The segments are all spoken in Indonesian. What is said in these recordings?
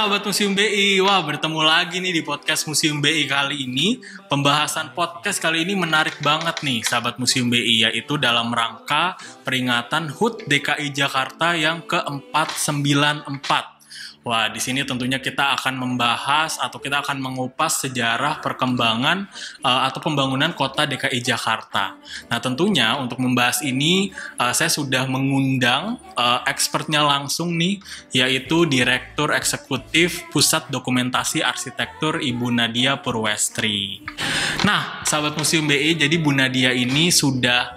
sahabat Museum BI, wah bertemu lagi nih di podcast Museum BI kali ini. Pembahasan podcast kali ini menarik banget nih sahabat Museum BI, yaitu dalam rangka peringatan HUT DKI Jakarta yang ke-494. Wah, di sini tentunya kita akan membahas atau kita akan mengupas sejarah perkembangan atau pembangunan kota DKI Jakarta. Nah, tentunya untuk membahas ini saya sudah mengundang expertnya langsung nih, yaitu Direktur Eksekutif Pusat Dokumentasi Arsitektur Ibu Nadia Purwestri. Nah, sahabat Museum BI, jadi Bu Nadia ini sudah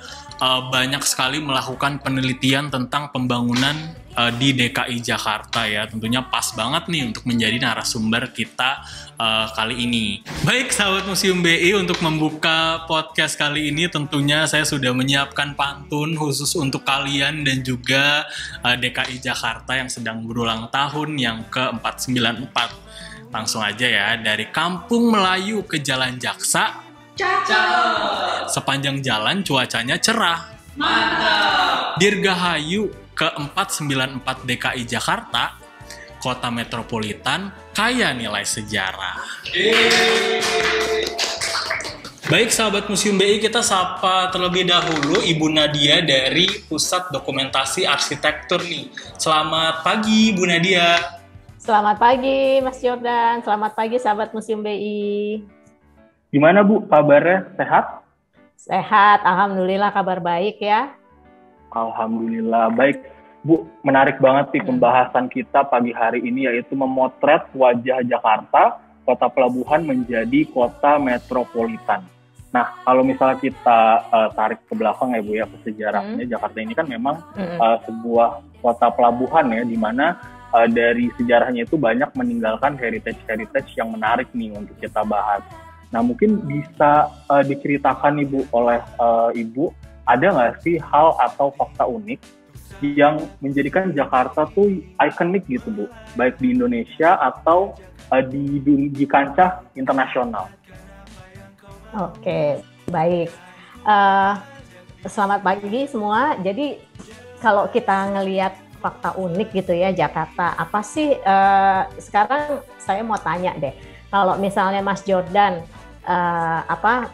banyak sekali melakukan penelitian tentang pembangunan di DKI Jakarta ya. Tentunya pas banget nih untuk menjadi narasumber kita kali ini. Baik sahabat Museum BI, untuk membuka podcast kali ini tentunya saya sudah menyiapkan pantun khusus untuk kalian dan juga DKI Jakarta yang sedang berulang tahun yang ke-494. Langsung aja ya, dari Kampung Melayu ke Jalan Jaksa. Cakep. Sepanjang jalan cuacanya cerah. Mantap. Dirgahayu ke-494 DKI Jakarta, kota metropolitan kaya nilai sejarah. Baik sahabat Museum BI, kita sapa terlebih dahulu Ibu Nadia dari Pusat Dokumentasi Arsitektur nih. Selamat pagi Bu Nadia. Selamat pagi Mas Jordan, selamat pagi sahabat Museum BI. Gimana Bu, kabarnya? Sehat? Sehat, alhamdulillah, kabar baik ya. Alhamdulillah, baik. Bu, menarik banget sih pembahasan kita pagi hari ini, yaitu memotret wajah Jakarta, kota pelabuhan menjadi kota metropolitan. Nah, kalau misalnya kita tarik ke belakang ya Bu ya, ke sejarahnya, Jakarta ini kan memang sebuah kota pelabuhan ya, di mana dari sejarahnya itu banyak meninggalkan heritage yang menarik nih untuk kita bahas. Nah, mungkin bisa diceritakan nih Bu oleh Ibu, ada nggak sih hal atau fakta unik yang menjadikan Jakarta tuh ikonik gitu Bu, baik di Indonesia atau di kancah internasional? Oke, baik. Selamat pagi semua. Jadi kalau kita ngelihat fakta unik gitu ya Jakarta, apa sih sekarang saya mau tanya deh. Kalau misalnya Mas Jordan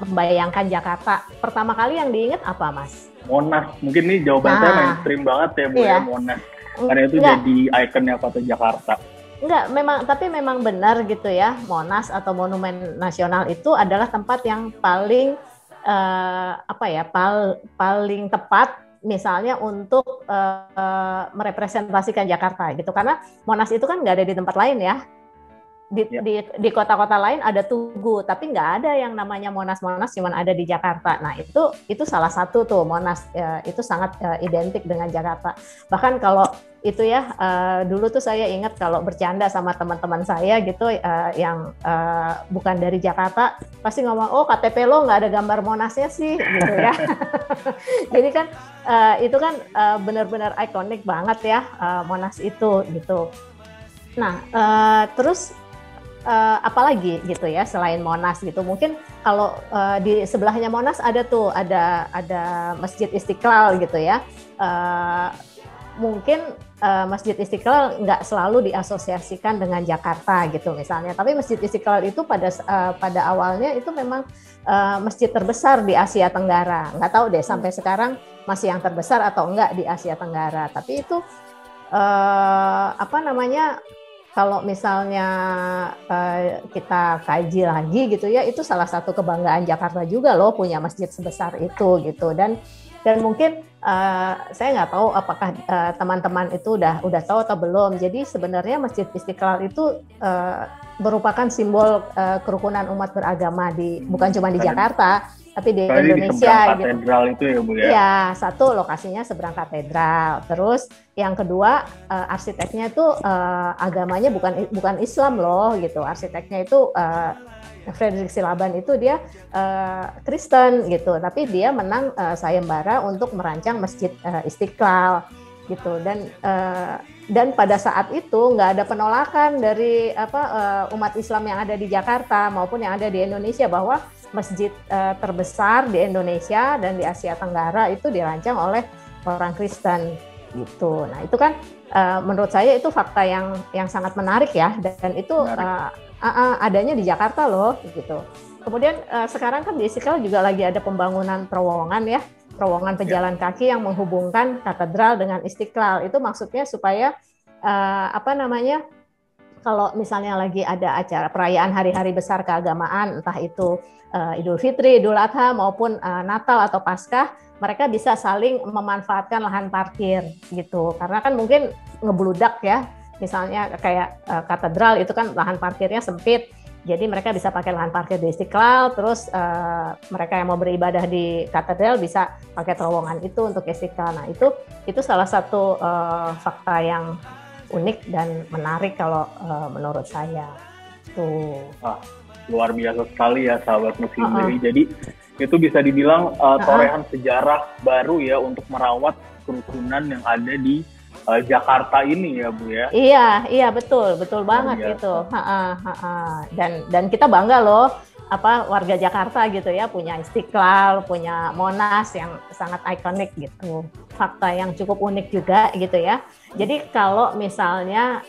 membayangkan Jakarta, pertama kali yang diingat apa Mas? Monas, mungkin nih jawaban saya mainstream banget ya Bu ya, Monas. Karena itu jadi ikonnya kota Jakarta. Tapi memang benar gitu ya, Monas atau Monumen Nasional itu adalah tempat yang paling paling tepat misalnya untuk merepresentasikan Jakarta gitu, karena Monas itu kan nggak ada di tempat lain ya. Di kota-kota lain ada Tugu, tapi nggak ada yang namanya Monas, cuma ada di Jakarta. Nah itu salah satu tuh, Monas itu sangat identik dengan Jakarta. Bahkan kalau itu ya, dulu tuh saya ingat kalau bercanda sama teman-teman saya gitu yang bukan dari Jakarta, pasti ngomong, oh KTP lo nggak ada gambar Monasnya sih gitu ya. Jadi kan itu kan benar-benar ikonik banget ya, Monas itu gitu. Nah terus apalagi gitu ya selain Monas gitu, mungkin kalau di sebelahnya Monas ada Masjid Istiqlal gitu ya. Mungkin Masjid Istiqlal nggak selalu diasosiasikan dengan Jakarta gitu misalnya, tapi Masjid Istiqlal itu pada awalnya itu memang masjid terbesar di Asia Tenggara. Nggak tahu deh sampai sekarang masih yang terbesar atau enggak di Asia Tenggara, tapi itu kalau misalnya kita kaji lagi gitu ya, itu salah satu kebanggaan Jakarta juga loh punya masjid sebesar itu gitu. Dan mungkin saya nggak tahu apakah teman-teman itu udah tahu atau belum. Jadi sebenarnya Masjid Istiqlal itu merupakan simbol kerukunan umat beragama bukan cuma di Jakarta, tapi di Indonesia di katedral gitu ya Bu ya? Iya, satu lokasinya seberang katedral. Terus yang kedua arsiteknya itu agamanya bukan Islam loh gitu. Arsiteknya itu Frederick Silaban itu dia Kristen gitu, tapi dia menang sayembara untuk merancang Masjid Istiqlal gitu. Dan pada saat itu nggak ada penolakan dari umat Islam yang ada di Jakarta maupun yang ada di Indonesia bahwa masjid terbesar di Indonesia dan di Asia Tenggara itu dirancang oleh orang Kristen gitu. Nah itu kan menurut saya itu fakta yang sangat menarik ya, dan itu adanya di Jakarta loh gitu. Kemudian sekarang kan di Istiqlal juga lagi ada pembangunan terowongan ya, terowongan pejalan kaki yang menghubungkan katedral dengan Istiqlal. Itu maksudnya supaya kalau misalnya lagi ada acara perayaan hari-hari besar keagamaan, entah itu Idul Fitri, Idul Adha maupun Natal atau Paskah, mereka bisa saling memanfaatkan lahan parkir gitu. Karena kan mungkin ngebludak ya, misalnya kayak katedral itu kan lahan parkirnya sempit. Jadi mereka bisa pakai lahan parkir di Istiqlal, terus mereka yang mau beribadah di katedral bisa pakai terowongan itu untuk Istiqlal. Nah itu salah satu fakta yang unik dan menarik kalau menurut saya. Tuh. Luar biasa sekali ya sahabat Museum BI. Jadi itu bisa dibilang torehan sejarah baru ya untuk merawat kerukunan yang ada di Jakarta ini ya Bu ya. Iya betul banget itu. Dan kita bangga loh warga Jakarta gitu ya, punya Istiqlal, punya Monas yang sangat ikonik gitu. Fakta yang cukup unik juga gitu ya. Jadi kalau misalnya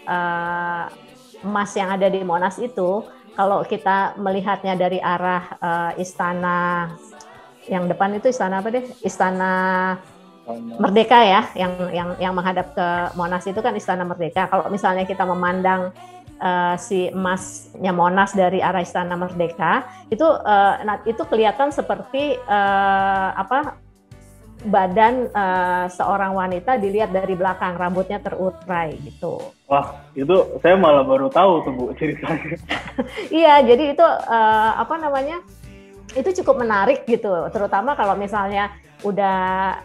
emas yang ada di Monas itu, kalau kita melihatnya dari arah istana yang depan itu istana apa deh? Istana Merdeka ya, yang menghadap ke Monas itu kan Istana Merdeka. Kalau misalnya kita memandang si emasnya Monas dari arah Istana Merdeka, itu kelihatan seperti badan seorang wanita dilihat dari belakang, rambutnya terurai gitu. Wah, itu saya malah baru tahu tuh Bu ceritanya. Iya, jadi itu itu cukup menarik gitu, terutama kalau misalnya udah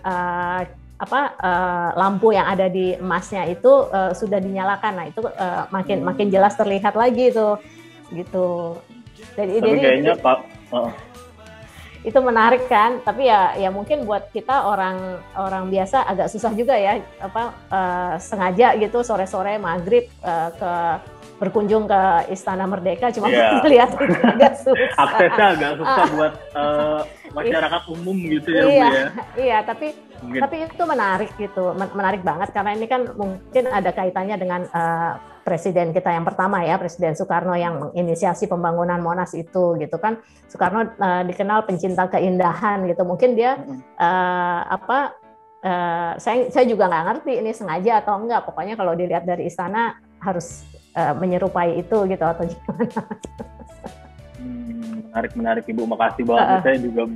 lampu yang ada di emasnya itu sudah dinyalakan. Nah itu makin jelas terlihat lagi itu gitu. Jadi kayaknya Pak itu menarik kan, tapi ya mungkin buat kita orang biasa agak susah juga ya sengaja gitu sore-sore maghrib berkunjung ke Istana Merdeka cuma lihat itu agak susah. Aksesnya agak susah buat masyarakat umum gitu ya Bu ya. Iya, tapi itu menarik gitu, menarik banget karena ini kan mungkin ada kaitannya dengan presiden kita yang pertama ya, Presiden Soekarno yang menginisiasi pembangunan Monas itu gitu kan. Soekarno dikenal pencinta keindahan gitu. Mungkin dia saya juga nggak ngerti ini sengaja atau enggak. Pokoknya kalau dilihat dari istana harus menyerupai itu gitu atau gimana. Menarik Ibu, makasih banget. Saya juga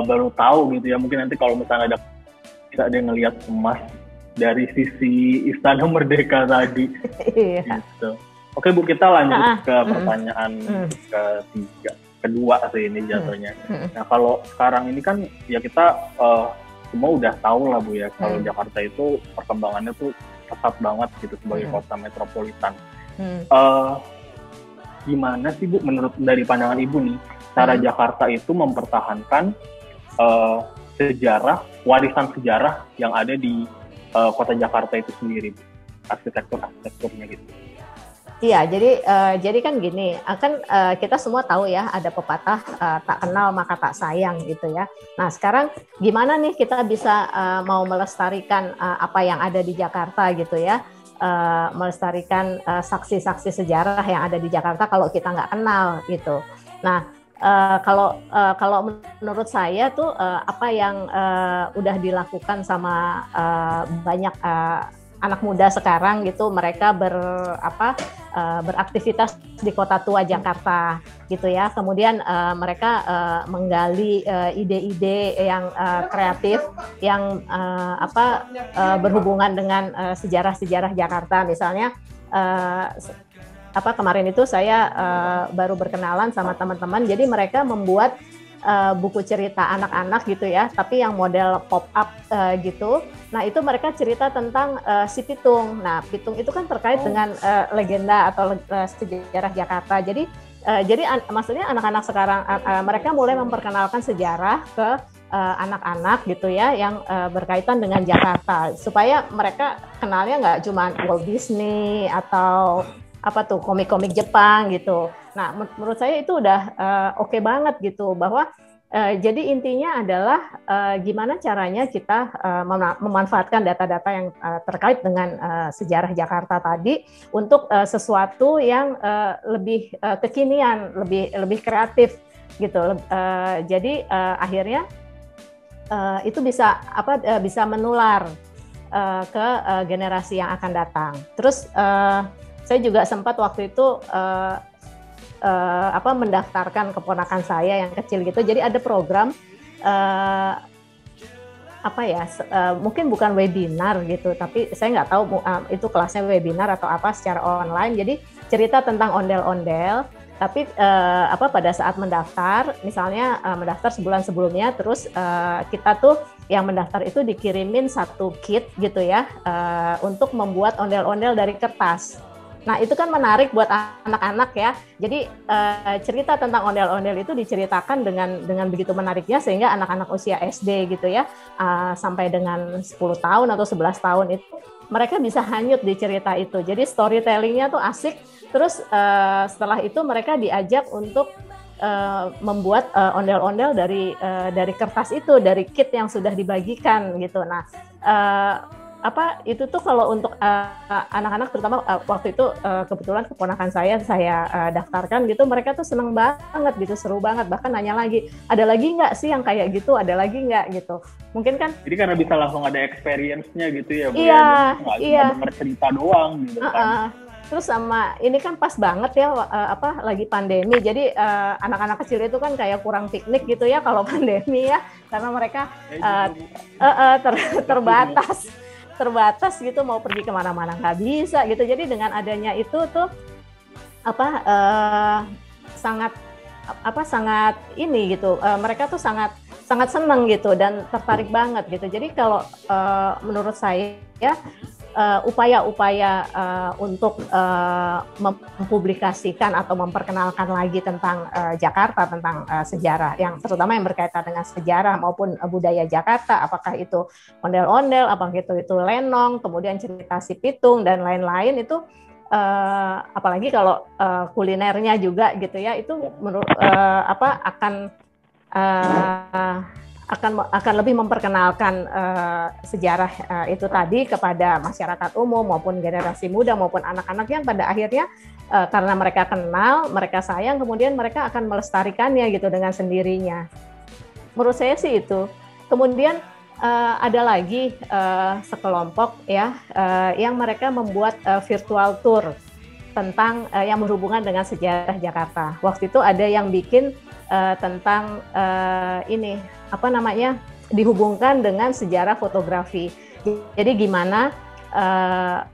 baru tahu gitu ya. Mungkin nanti kalau misalnya ada ngelihat emas dari sisi Istana Merdeka tadi. Gitu. Oke Bu, kita lanjut ke pertanyaan kedua sih ini jatuhnya. Nah kalau sekarang ini kan ya kita semua udah tahu lah Bu ya, kalau Jakarta itu perkembangannya tuh pesat banget gitu sebagai kota metropolitan. Gimana sih Bu menurut dari pandangan Ibu nih cara Jakarta itu mempertahankan warisan sejarah yang ada di kota Jakarta itu sendiri, arsitekturnya gitu. Iya, jadi kan gini, kita semua tahu ya ada pepatah tak kenal maka tak sayang gitu ya. Nah sekarang gimana nih kita bisa mau melestarikan apa yang ada di Jakarta gitu ya, melestarikan saksi-saksi sejarah yang ada di Jakarta kalau kita nggak kenal gitu. Nah kalau menurut saya tuh apa yang udah dilakukan sama banyak anak muda sekarang gitu, mereka beraktivitas di kota tua Jakarta gitu ya. Kemudian mereka menggali ide-ide yang kreatif yang berhubungan dengan sejarah-sejarah Jakarta. Misalnya kemarin itu saya baru berkenalan sama teman-teman, jadi mereka membuat buku cerita anak-anak gitu ya, tapi yang model pop-up gitu. Nah itu mereka cerita tentang si Pitung. Nah Pitung itu kan terkait dengan legenda atau sejarah Jakarta. Jadi maksudnya anak-anak sekarang mereka mulai memperkenalkan sejarah ke anak-anak gitu ya, yang berkaitan dengan Jakarta, supaya mereka kenalnya nggak cuma Walt Disney atau komik-komik Jepang gitu. Nah, menurut saya itu udah oke banget gitu, bahwa Jadi intinya adalah gimana caranya kita memanfaatkan data-data yang terkait dengan sejarah Jakarta tadi untuk sesuatu yang lebih kekinian, lebih kreatif gitu. Jadi akhirnya itu bisa menular ke generasi yang akan datang. Terus saya juga sempat waktu itu mendaftarkan keponakan saya yang kecil gitu. Jadi ada program mungkin bukan webinar gitu, tapi saya nggak tahu itu kelasnya webinar atau apa secara online. Jadi cerita tentang ondel-ondel, tapi pada saat mendaftar, misalnya mendaftar sebulan sebelumnya, terus kita tuh yang mendaftar itu dikirimin satu kit gitu ya, untuk membuat ondel-ondel dari kertas. Nah, itu kan menarik buat anak-anak ya. Jadi cerita tentang ondel-ondel itu diceritakan dengan begitu menariknya sehingga anak-anak usia SD gitu ya, sampai dengan 10 tahun atau 11 tahun itu mereka bisa hanyut di cerita itu. Jadi storytelling-nya tuh asik. Terus setelah itu mereka diajak untuk membuat ondel-ondel dari kertas itu, dari kit yang sudah dibagikan gitu. Nah, itu tuh kalau untuk anak-anak terutama waktu itu kebetulan keponakan saya daftarkan gitu, mereka tuh seneng banget gitu, seru banget, bahkan nanya lagi, ada lagi nggak sih yang kayak gitu, ada lagi nggak gitu, mungkin kan jadi karena bisa langsung ada experience-nya gitu ya Bu, iya, ya, iya. Denger cerita doang gitu kan. Terus sama ini kan pas banget ya lagi pandemi, jadi anak-anak kecil itu kan kayak kurang piknik gitu ya kalau pandemi ya, karena mereka terbatas gitu, mau pergi kemana-mana nggak bisa gitu. Jadi dengan adanya itu tuh sangat ini gitu, mereka tuh sangat seneng gitu dan tertarik banget gitu. Jadi kalau menurut saya upaya-upaya untuk mempublikasikan atau memperkenalkan lagi tentang Jakarta, tentang sejarah, yang terutama yang berkaitan dengan sejarah maupun budaya Jakarta, apakah itu ondel-ondel, apakah itu lenong, kemudian cerita si Pitung dan lain-lain itu, apalagi kalau kulinernya juga gitu ya, itu menurut akan lebih memperkenalkan sejarah itu tadi kepada masyarakat umum maupun generasi muda maupun anak-anak yang pada akhirnya karena mereka kenal, mereka sayang, kemudian mereka akan melestarikannya gitu dengan sendirinya. Menurut saya sih itu. Kemudian ada lagi sekelompok ya yang mereka membuat virtual tour tentang yang berhubungan dengan sejarah Jakarta. Waktu itu ada yang bikin tentang dihubungkan dengan sejarah fotografi. Jadi gimana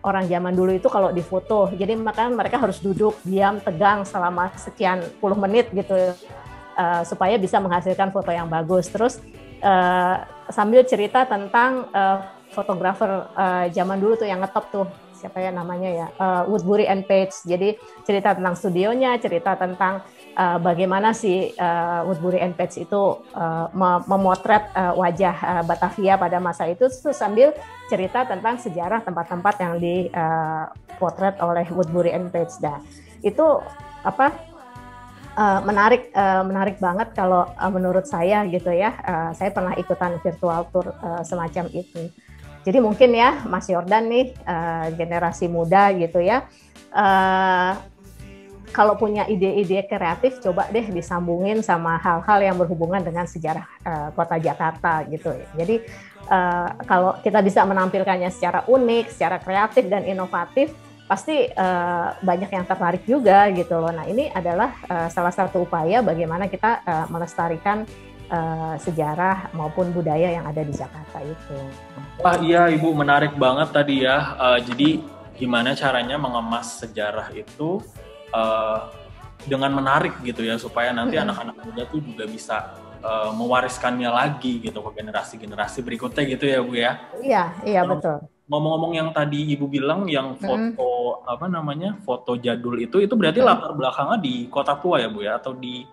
orang zaman dulu itu kalau difoto, jadi makanya mereka harus duduk diam tegang selama sekian puluh menit gitu supaya bisa menghasilkan foto yang bagus. Terus sambil cerita tentang fotografer zaman dulu tuh yang ngetop tuh, siapa ya namanya ya, Woodbury and Page. Jadi cerita tentang studionya, cerita tentang bagaimana si Woodbury and Page itu memotret wajah Batavia pada masa itu, sambil cerita tentang sejarah tempat-tempat yang dipotret oleh Woodbury and Page. Nah, itu menarik banget kalau menurut saya gitu ya. Saya pernah ikutan virtual tour semacam itu. Jadi mungkin ya Mas Yordan nih generasi muda gitu ya, kalau punya ide-ide kreatif coba deh disambungin sama hal-hal yang berhubungan dengan sejarah kota Jakarta gitu. Jadi kalau kita bisa menampilkannya secara unik, secara kreatif dan inovatif, pasti banyak yang tertarik juga gitu loh. Nah, ini adalah salah satu upaya bagaimana kita melestarikan sejarah maupun budaya yang ada di Jakarta itu. Wah iya Ibu, menarik banget tadi ya. Jadi gimana caranya mengemas sejarah itu dengan menarik gitu ya, supaya nanti anak-anak muda tuh juga bisa mewariskannya lagi gitu ke generasi-generasi berikutnya gitu ya Bu ya. Iya betul. Ngomong-ngomong yang tadi Ibu bilang yang foto foto jadul itu berarti latar belakangnya di Kota Tua ya Bu ya, atau di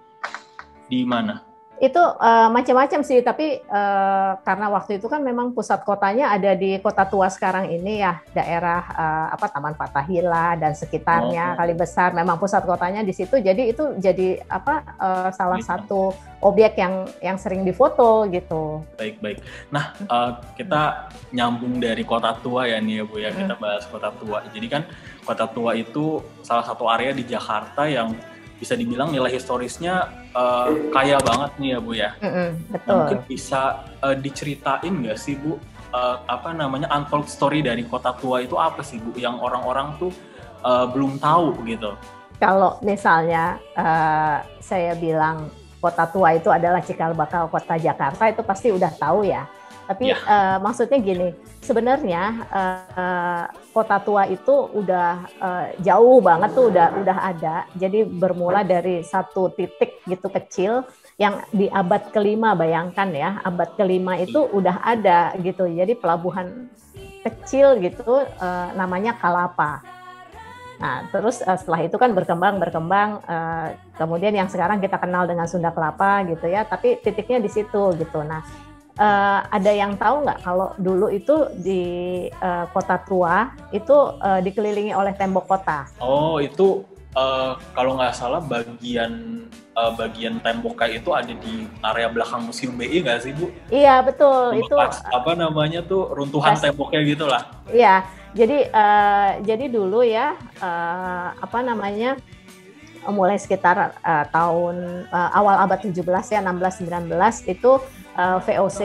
mana? Itu macam-macam sih, tapi karena waktu itu kan memang pusat kotanya ada di Kota Tua sekarang ini ya, daerah Taman Fathahillah dan sekitarnya, Kali Besar, memang pusat kotanya di situ. Jadi itu jadi salah satu objek yang sering difoto gitu. Baik. Nah, kita nyambung dari Kota Tua ya nih ya Bu ya, kita bahas Kota Tua. Jadi kan Kota Tua itu salah satu area di Jakarta yang bisa dibilang nilai historisnya kaya banget nih ya Bu ya. Betul. Mungkin bisa diceritain nggak sih Bu, untold story dari Kota Tua itu apa sih Bu, yang orang-orang tuh belum tahu gitu? Kalau misalnya saya bilang Kota Tua itu adalah cikal bakal kota Jakarta, itu pasti udah tahu ya. Tapi maksudnya gini, sebenarnya Kota Tua itu udah jauh banget tuh udah ada. Jadi bermula dari satu titik gitu kecil yang di abad ke-5, bayangkan ya, abad ke-5 itu udah ada gitu. Jadi pelabuhan kecil gitu namanya Kalapa. Nah, terus setelah itu kan berkembang, kemudian yang sekarang kita kenal dengan Sunda Kelapa gitu ya. Tapi titiknya di situ gitu. Nah, ada yang tahu nggak kalau dulu itu di Kota Tua itu dikelilingi oleh tembok kota? Oh, itu kalau nggak salah bagian tembok kayak itu ada di area belakang Museum BI nggak sih Bu? Iya betul. Bekas, itu runtuhan temboknya gitulah. Iya, jadi dulu ya mulai sekitar tahun awal abad 17 ya, 16-19 itu VOC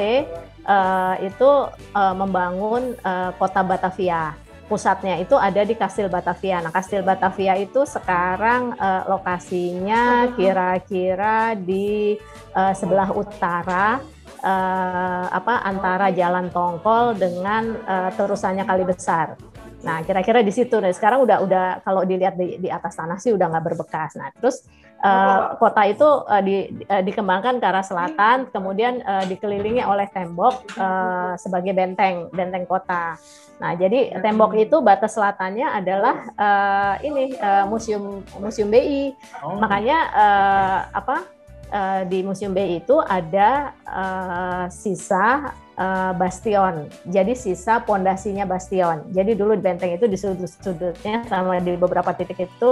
itu membangun kota Batavia. Pusatnya itu ada di Kastil Batavia. Nah, Kastil Batavia itu sekarang lokasinya kira-kira di sebelah utara antara Jalan Tongkol dengan terusannya Kali Besar. Nah, kira-kira di situ. Nah, sekarang udah kalau dilihat di atas tanah sih udah nggak berbekas. Nah, terus kota itu dikembangkan ke arah selatan, kemudian dikelilingi oleh tembok sebagai benteng kota. Nah, jadi tembok itu batas selatannya adalah Museum BI. Makanya di Museum BI itu ada sisa bastion. Jadi sisa pondasinya bastion. Jadi dulu di benteng itu di sudut-sudutnya sama di beberapa titik itu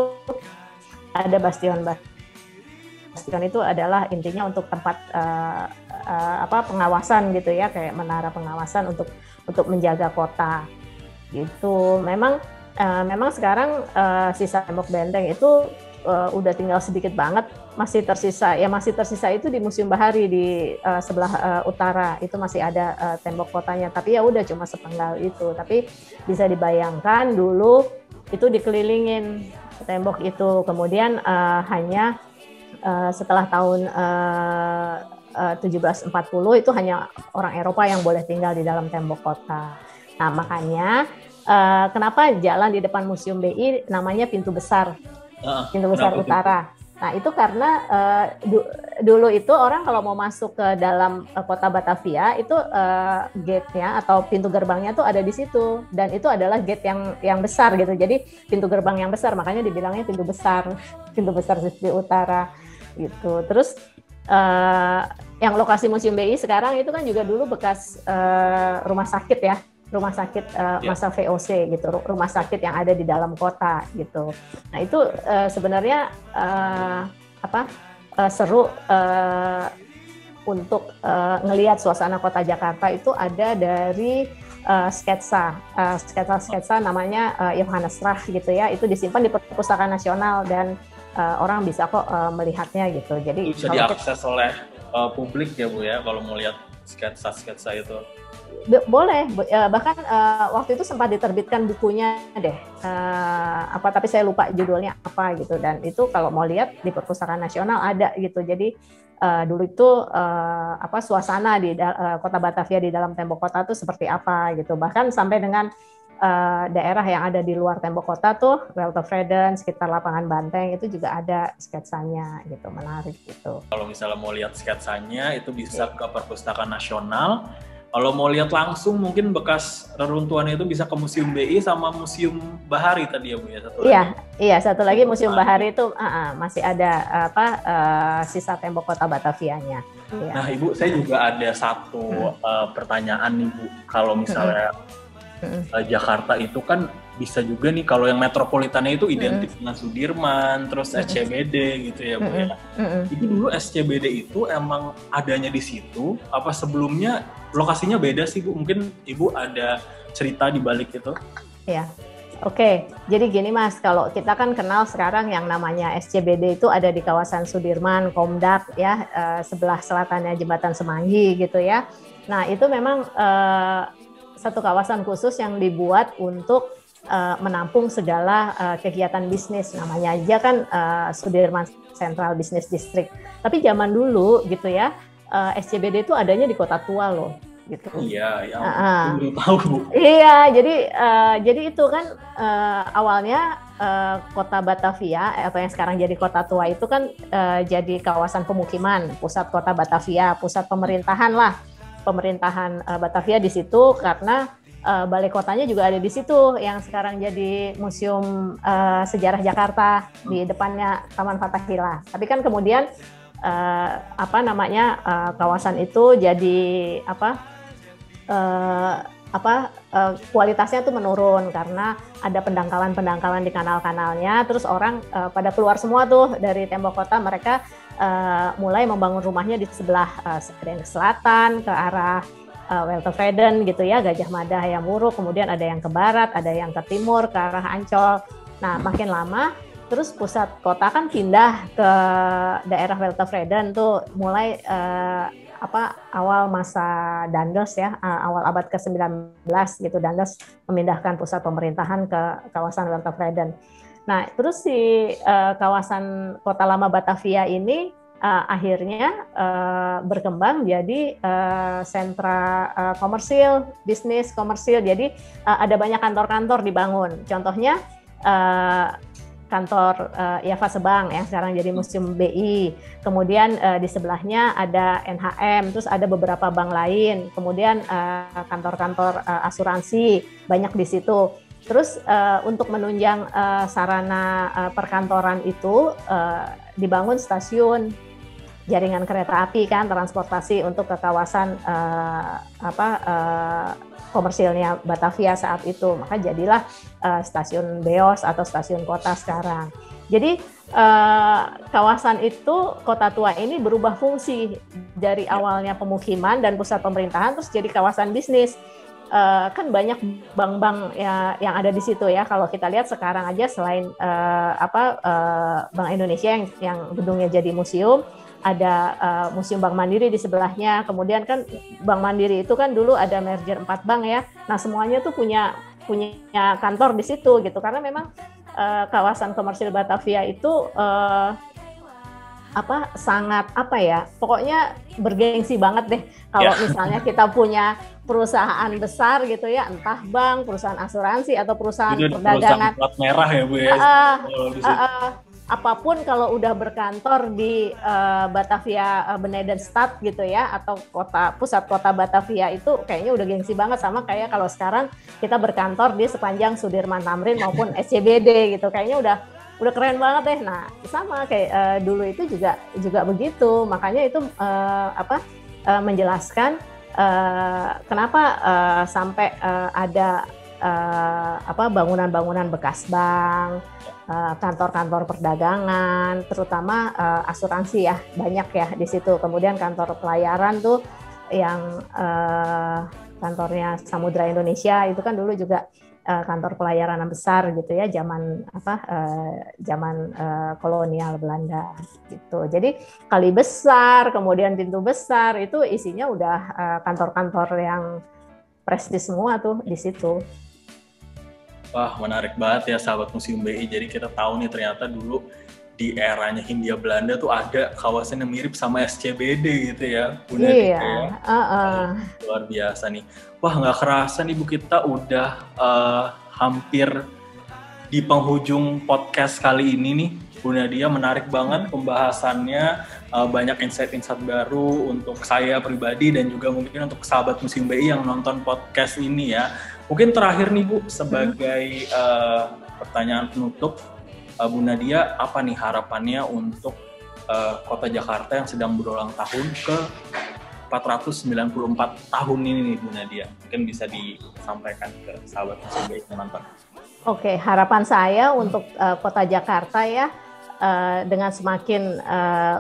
ada bastion. Bastion itu adalah intinya untuk tempat pengawasan gitu ya, kayak menara pengawasan untuk menjaga kota gitu. Memang sekarang sisa tembok benteng itu udah tinggal sedikit banget, masih tersisa itu di Museum Bahari di sebelah utara itu masih ada tembok kotanya, tapi ya udah cuma sepenggal itu. Tapi bisa dibayangkan dulu itu dikelilingin tembok itu, kemudian hanya setelah tahun 1740 itu hanya orang Eropa yang boleh tinggal di dalam tembok kota. Nah, makanya kenapa jalan di depan Museum BI namanya Pintu Besar Utara. Nah, itu karena dulu itu orang kalau mau masuk ke dalam kota Batavia itu gate-nya atau pintu gerbangnya tuh ada di situ, dan itu adalah gate yang besar gitu. Jadi pintu gerbang yang besar, makanya dibilangnya pintu besar di utara gitu. Terus yang lokasi Museum BI sekarang itu kan juga dulu bekas rumah sakit ya. Rumah sakit masa VOC gitu, rumah sakit yang ada di dalam kota gitu. Nah, itu sebenarnya seru untuk ngelihat suasana kota Jakarta itu ada dari sketsa namanya Johannes Rach gitu ya. Itu disimpan di Perpustakaan Nasional dan orang bisa kok melihatnya gitu. Jadi itu bisa diakses oleh publik ya Bu ya, kalau mau lihat sketsa itu. Boleh, bahkan waktu itu sempat diterbitkan bukunya deh, tapi saya lupa judulnya apa gitu, dan itu kalau mau lihat di Perpustakaan Nasional ada gitu. Jadi dulu itu suasana di kota Batavia di dalam tembok kota itu seperti apa gitu, bahkan sampai dengan daerah yang ada di luar tembok kota tuh, Weltevreden, sekitar lapangan Banteng itu juga ada sketsanya gitu, menarik gitu. Kalau misalnya mau lihat sketsanya itu bisa ke Perpustakaan Nasional. Kalau mau lihat langsung mungkin bekas reruntuhannya itu bisa ke Museum BI sama Museum Bahari tadi ya Bu ya, satu lagi. Iya, satu lagi Museum Bahari itu masih ada sisa tembok kota Batavianya. Iya. Nah, Ibu, saya juga ada satu pertanyaan nih, Bu. Kalau misalnya Jakarta itu kan bisa juga nih, kalau yang metropolitannya itu identik dengan Sudirman, terus SCBD gitu ya, Bu ya. Itu dulu SCBD itu emang adanya di situ, apa sebelumnya lokasinya beda sih, Bu? Mungkin Ibu ada cerita di balik itu? Ya. Oke, jadi gini Mas, kalau kita kan kenal sekarang yang namanya SCBD itu ada di kawasan Sudirman, Komdak ya, sebelah selatannya Jembatan Semanggi gitu ya. Nah itu memang satu kawasan khusus yang dibuat untuk menampung segala kegiatan bisnis, namanya aja kan Sudirman Central Business District. Tapi zaman dulu gitu ya, SCBD itu adanya di Kota Tua loh. Gitu. Iya, belum tahu, Bu. Iya, jadi itu kan awalnya kota Batavia atau yang sekarang jadi Kota Tua itu kan jadi kawasan pemukiman, pusat kota Batavia, pusat pemerintahan lah, pemerintahan Batavia di situ karena balai kotanya juga ada di situ yang sekarang jadi Museum Sejarah Jakarta di depannya Taman Fathahillah. Tapi kan kemudian kawasan itu jadi kualitasnya tuh menurun karena ada pendangkalan di kanal-kanalnya, terus orang pada keluar semua tuh dari tembok kota, mereka mulai membangun rumahnya di sebelah selatan ke arah Weltevreden gitu ya, Gajah Mada, Hayam Wuruk, kemudian ada yang ke barat, ada yang ke timur ke arah Ancol. Nah makin lama terus pusat kota kan pindah ke daerah Weltevreden tuh mulai awal masa Daendels ya, awal abad ke-19 gitu, Daendels memindahkan pusat pemerintahan ke kawasan Weltevreden. Nah, terus si kawasan Kota Lama Batavia ini akhirnya berkembang jadi sentra komersil, bisnis komersil. Jadi ada banyak kantor-kantor dibangun. Contohnya kantor Yava Sebang yang sekarang jadi Museum BI, kemudian di sebelahnya ada NHM, terus ada beberapa bank lain, kemudian kantor-kantor asuransi banyak di situ. Terus untuk menunjang sarana perkantoran itu dibangun stasiun, jaringan kereta api kan, transportasi untuk ke kawasan komersilnya Batavia saat itu, maka jadilah stasiun Beos atau stasiun kota sekarang. Jadi kawasan itu, Kota Tua ini berubah fungsi dari awalnya pemukiman dan pusat pemerintahan terus jadi kawasan bisnis. Kan banyak bank-bank ya, yang ada di situ ya. Kalau kita lihat sekarang aja selain Bank Indonesia yang gedungnya jadi museum, ada Museum Bank Mandiri di sebelahnya. Kemudian kan Bank Mandiri itu kan dulu ada merger 4 bank ya. Nah, semuanya tuh punya kantor di situ gitu. Karena memang kawasan komersil Batavia itu sangat pokoknya bergengsi banget deh kalau misalnya kita punya perusahaan besar gitu ya, entah bank, perusahaan asuransi atau perusahaan perdagangan. Perusahaan plat merah ya, Bu ya. Apapun kalau udah berkantor di Batavia Benedenstad gitu ya, atau pusat kota Batavia, itu kayaknya udah gengsi banget, sama kayak kalau sekarang kita berkantor di sepanjang Sudirman Tamrin maupun SCBD gitu, kayaknya udah keren banget deh. Nah sama kayak dulu itu juga begitu, makanya itu menjelaskan kenapa sampai ada bangunan-bangunan bekas bank, kantor-kantor perdagangan, terutama asuransi ya, banyak ya di situ. Kemudian kantor pelayaran tuh yang kantornya Samudra Indonesia itu kan dulu juga kantor pelayaran besar gitu ya, zaman kolonial Belanda gitu. Jadi kali besar, kemudian pintu besar, itu isinya udah kantor-kantor yang prestis semua tuh di situ. Wah, menarik banget ya sahabat Museum BI. Jadi kita tahu nih ternyata dulu di eranya Hindia Belanda tuh ada kawasan yang mirip sama SCBD gitu ya. Iya. Luar biasa nih. Wah, nggak kerasa nih Bu, kita udah hampir di penghujung podcast kali ini nih. Bu Nadia, menarik banget pembahasannya, banyak insight-insight baru untuk saya pribadi dan juga mungkin untuk sahabat Museum BI yang nonton podcast ini ya. Mungkin terakhir nih Bu, sebagai pertanyaan penutup, Bu Nadia, apa nih harapannya untuk kota Jakarta yang sedang berulang tahun ke 494 tahun ini nih Bu Nadia. Mungkin bisa disampaikan ke sahabat Museum BI yang nonton. Oke, harapan saya untuk kota Jakarta ya, dengan semakin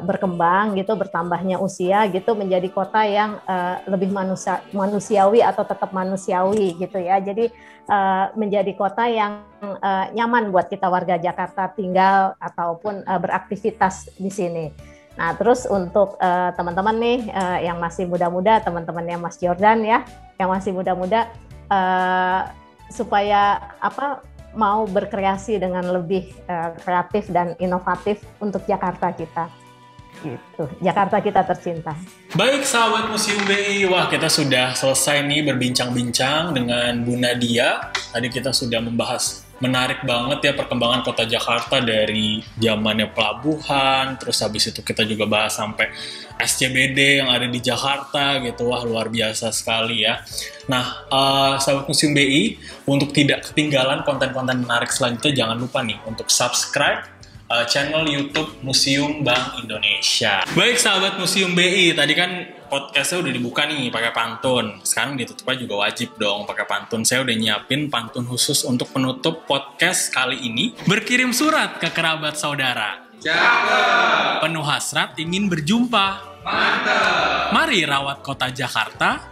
berkembang gitu, bertambahnya usia gitu, menjadi kota yang lebih manusiawi atau tetap manusiawi gitu ya. Jadi menjadi kota yang nyaman buat kita warga Jakarta tinggal ataupun beraktivitas di sini. Nah, terus untuk teman-teman nih yang masih muda-muda, teman-temannya Mas Jordan ya, yang masih muda-muda, supaya mau berkreasi dengan lebih kreatif dan inovatif untuk Jakarta kita. Gitu. Jakarta kita tercinta. Baik sahabat Museum BI, wah kita sudah selesai nih berbincang-bincang dengan Bu Nadia. Tadi kita sudah membahas menarik banget ya perkembangan kota Jakarta dari zamannya pelabuhan, terus habis itu kita juga bahas sampai SCBD yang ada di Jakarta gitu. Wah luar biasa sekali ya. Nah sahabat Museum BI, untuk tidak ketinggalan konten-konten menarik selanjutnya, jangan lupa nih untuk subscribe channel YouTube Museum Bank Indonesia. Baik sahabat Museum BI, tadi kan podcastnya udah dibuka nih pakai pantun. Sekarang ditutupnya juga wajib dong pakai pantun. Saya udah nyiapin pantun khusus untuk penutup podcast kali ini. Berkirim surat ke kerabat saudara. Cakep. Penuh hasrat ingin berjumpa. Mantap. Mari rawat kota Jakarta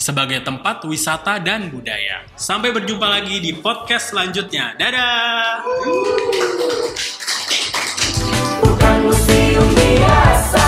sebagai tempat wisata dan budaya. Sampai berjumpa lagi di podcast selanjutnya. Dadah! Bukan museum biasa.